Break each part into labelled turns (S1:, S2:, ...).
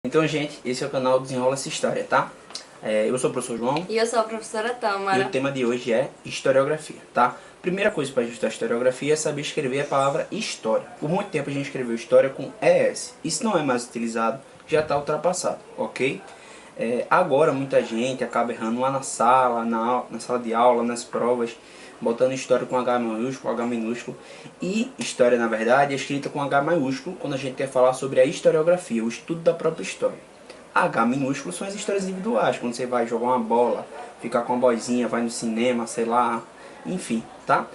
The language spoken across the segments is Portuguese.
S1: Então, gente, esse é o canal Desenrola Essa História, tá? Eu sou o professor João.
S2: E eu sou a professora Tâmara.
S1: E o tema de hoje é historiografia, tá? Primeira coisa para estudar historiografia é saber escrever a palavra história. Por muito tempo a gente escreveu história com ES. Isso não é mais utilizado, já está ultrapassado, ok? Agora muita gente acaba errando lá na sala, na sala de aula, nas provas, botando história com H maiúsculo, H minúsculo. E história, na verdade, é escrita com H maiúsculo quando a gente quer falar sobre a historiografia, o estudo da própria história. H minúsculo são as histórias individuais, quando você vai jogar uma bola, ficar com uma boizinha, vai no cinema, sei lá, enfim, tá?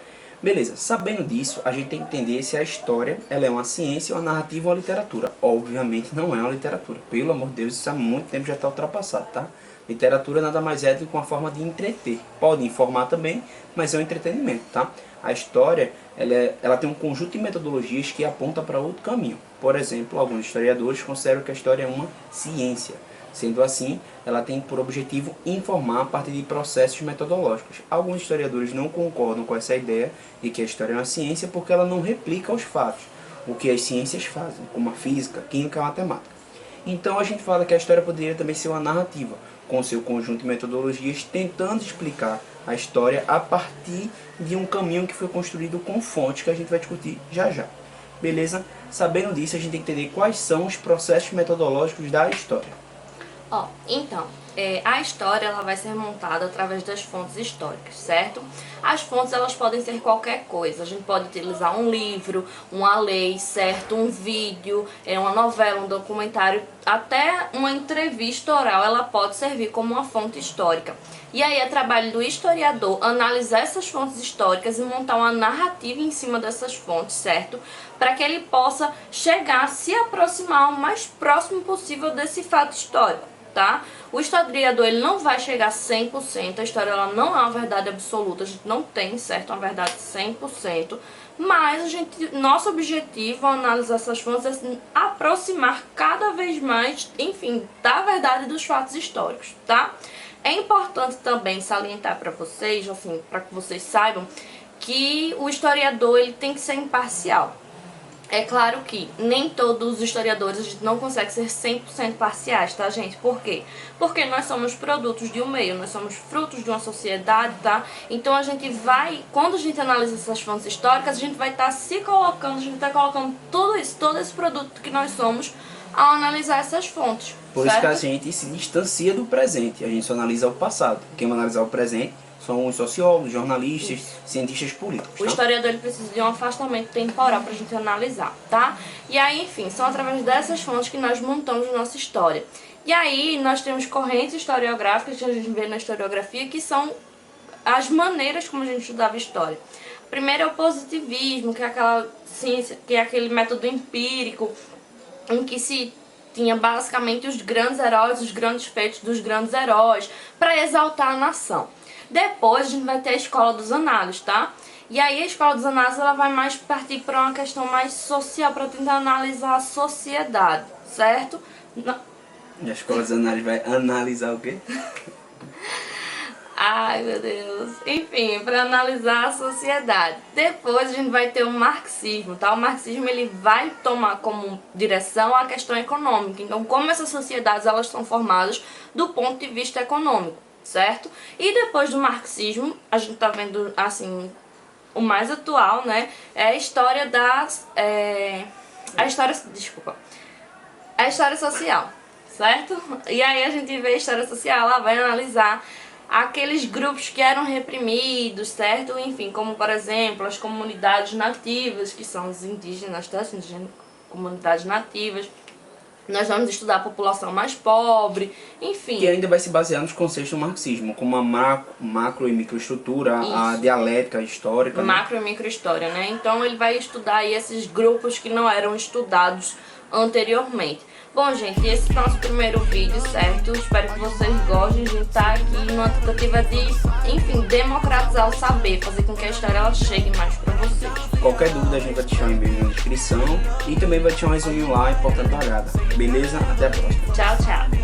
S1: Beleza, sabendo disso, a gente tem que entender se a história ela é uma ciência, uma narrativa ou uma literatura. Obviamente não é uma literatura, pelo amor de Deus, isso há muito tempo já está ultrapassado, tá? Literatura nada mais é do que uma forma de entreter. Pode informar também, mas é um entretenimento, tá? A história, ela tem um conjunto de metodologias que aponta para outro caminho. Por exemplo, alguns historiadores consideram que a história é uma ciência. Sendo assim, ela tem por objetivo informar a partir de processos metodológicos. Alguns historiadores não concordam com essa ideia de que a história é uma ciência porque ela não replica os fatos, o que as ciências fazem, como a física, a química e a matemática. Então a gente fala que a história poderia também ser uma narrativa, com seu conjunto de metodologias tentando explicar a história a partir de um caminho que foi construído com fontes que a gente vai discutir já já. Beleza? Sabendo disso, a gente tem que entender quais são os processos metodológicos da história.
S2: Então, a história ela vai ser montada através das fontes históricas, certo? As fontes elas podem ser qualquer coisa. A gente pode utilizar um livro, uma lei, certo? Um vídeo, uma novela, um documentário, até uma entrevista oral, ela pode servir como uma fonte histórica. E aí é trabalho do historiador analisar essas fontes históricas e montar uma narrativa em cima dessas fontes, certo? Para que ele possa chegar, se aproximar o mais próximo possível desse fato histórico. Tá? O historiador ele não vai chegar a 100%, a história ela não é uma verdade absoluta, a gente não tem, certo, uma verdade 100%, mas nosso objetivo ao analisar essas fontes é aproximar cada vez mais, enfim, da verdade dos fatos históricos, tá? É importante também salientar para vocês, assim, para que vocês saibam, que o historiador ele tem que ser imparcial. É claro que nem todos os historiadores a gente não consegue ser 100% parciais, tá, gente? Por quê? Porque nós somos produtos de um meio, nós somos frutos de uma sociedade, tá? Então a gente vai, quando a gente analisa essas fontes históricas, a gente vai estar se colocando, a gente está colocando tudo isso, todo esse produto que nós somos ao analisar essas fontes.
S1: Por isso que a gente se distancia do presente, a gente só analisa o passado. Quem vai analisar o presente são os sociólogos, jornalistas, cientistas políticos.
S2: O historiador ele precisa de um afastamento temporal para a gente analisar, tá? E aí, enfim, são através dessas fontes que nós montamos nossa história. E aí, nós temos correntes historiográficas que a gente vê na historiografia, que são as maneiras como a gente estudava história. Primeiro é o positivismo, que é aquela ciência, que é aquele método empírico, em que se tinha basicamente os grandes heróis, os grandes feitos dos grandes heróis, para exaltar a nação. Depois a gente vai ter a escola dos análises, tá? E aí a escola dos análises ela vai mais partir para uma questão mais social, para tentar analisar a sociedade, certo?
S1: E a escola dos análises vai analisar o quê?
S2: Ai, meu Deus. Enfim, para analisar a sociedade. Depois a gente vai ter o marxismo, tá? O marxismo ele vai tomar como direção a questão econômica. Então, como essas sociedades elas são formadas do ponto de vista econômico, certo? E depois do marxismo, a gente tá vendo, assim, o mais atual, né? É a história a história social, certo? E aí a gente vê a história social, ela vai analisar aqueles grupos que eram reprimidos, certo? Enfim, como por exemplo as comunidades nativas, que são os indígenas, tá? Comunidades nativas. Nós vamos estudar a população mais pobre, enfim.
S1: Que ainda vai se basear nos conceitos do marxismo, como a macro e microestrutura, a dialética histórica.
S2: Macro e microhistória, né? Então ele vai estudar aí esses grupos que não eram estudados anteriormente. Bom, gente, esse é o nosso primeiro vídeo, certo? Espero que vocês gostem. A gente tá aqui numa tentativa de, enfim, democratizar o saber, fazer com que a história ela chegue mais pra vocês.
S1: Qualquer dúvida a gente vai deixar um e-mail na descrição e também vai deixar um resuminho lá, importante da olhada. Beleza? Até a próxima.
S2: Tchau, tchau.